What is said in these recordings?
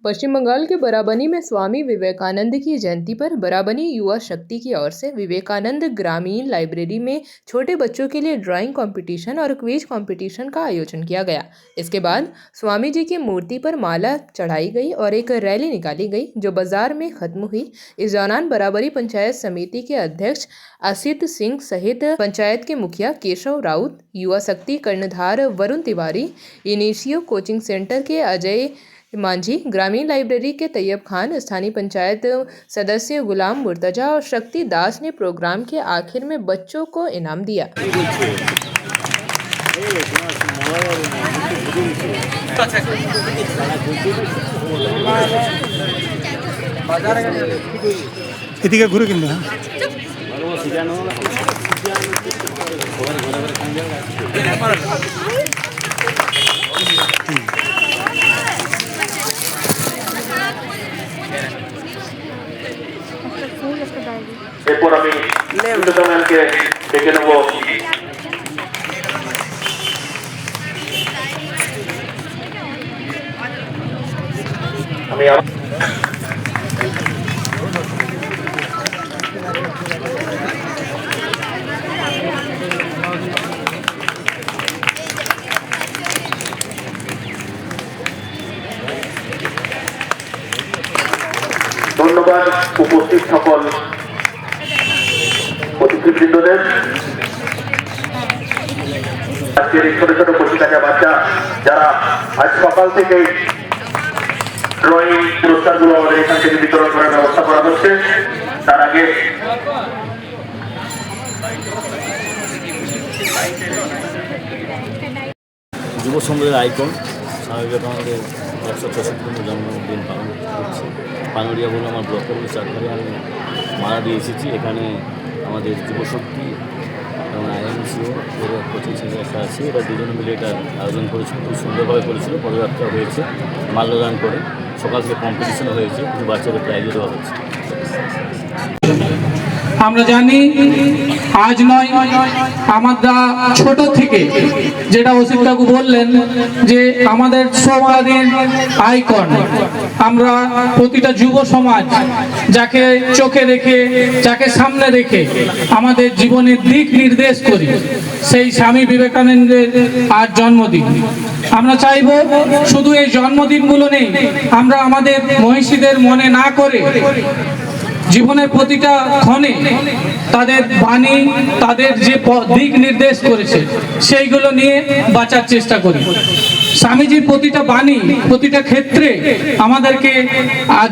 पश्चिम बंगाल के बराबनी में स्वामी विवेकानंद की जयंती पर बराबनी युवा शक्ति की ओर से विवेकानंद ग्रामीण लाइब्रेरी में छोटे बच्चों के लिए ड्राइंग कंपटीशन और क्विज कंपटीशन का आयोजन किया गया। इसके बाद स्वामी जी की मूर्ति पर माला चढ़ाई गई और एक रैली निकाली गई जो बाजार में खत्म हुई। इस दौरान बराबरी पंचायत समिति के अध्यक्ष असित सिंह सहित पंचायत के मुखिया केशव राउत, युवा शक्ति कर्णधार Varun Tiwari, initio coaching centre के अजय मांझी, ग्रामीण लाइब्रेरी के तैयब खान, स्थानीय पंचायत सदस्य गुलाम मुर्तजा और शक्ति दास ने प्रोग्राम के आखिर में बच्चों को इनाम दिया। এরপর আমি লেফটেন্যান্টকে ডেকে নেব। আমি ধন্যবাদ উপস্থিত সকল অতিথিবৃন্দদের। আজকের এই ছোট ছোট বসে থাকা বাচ্চা যারা আজ সকাল থেকে ড্রয়িং পুরস্কারগুলো আমাদের এখান থেকে বিতরণ করার ব্যবস্থা করা হচ্ছে, তার আগে যুব সমাজের আইকন স্বামী বিবেকানন্দের 164তম জন্মদিন পালন করছি। পানুরিয়া বলে আমার ব্লকের চারধারে আমি মারা দিয়ে এসেছি। এখানে আমাদের যুবশক্তি এবং আইএমসিও এর কোচিং সেন্টার একটা আছে, এরা দুজনে মিলে এটার আয়োজন করেছিল, খুব সুন্দরভাবে করেছিল। পদযাত্রা হয়েছে, মাল্যদান করে, সকাল থেকে কম্পিটিশনও হয়েছে, কিছু বাচ্চাদের প্রাইজও দেওয়া হচ্ছে। আমরা জানি আজ নয়, আমরা ছোট থেকে যেটা অসিত কাকু বললেন যে আমাদের সমাজের আইকন, আমরা প্রতিটা যুব সমাজ যাকে চোখে রেখে, যাকে সামনে রেখে আমাদের জীবনের দিক নির্দেশ করি, সেই স্বামী বিবেকানন্দের আজ জন্মদিন। আমরা চাইব শুধু এই জন্মদিনগুলো নেই, আমরা আমাদের মহিষীদের মনে না করে জীবনের প্রতিটা ক্ষণে তাদের বাণী, তাদের যে দিক নির্দেশ করেছে সেইগুলো নিয়ে বাঁচার চেষ্টা করি। স্বামীজির প্রতিটা বাণী প্রতিটা ক্ষেত্রে আমাদেরকে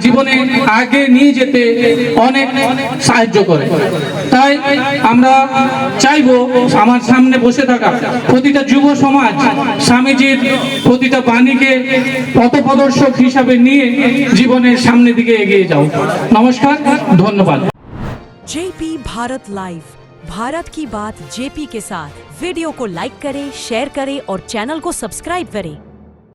জীবনে আগে নিয়ে যেতে অনেক সাহায্য করে। তাই আমরা চাইবো আমার সামনে বসে থাকা প্রতিটা যুব সমাজ স্বামীজির প্রতিটা বাণীকে পথপ্রদর্শক হিসাবে নিয়ে জীবনের সামনের দিকে এগিয়ে যাও। নমস্কার, ধন্যবাদ। जेपी भारत लाइव, भारत की बात जेपी के साथ। वीडियो को लाइक करें, शेयर करें और चैनल को सब्सक्राइब करें।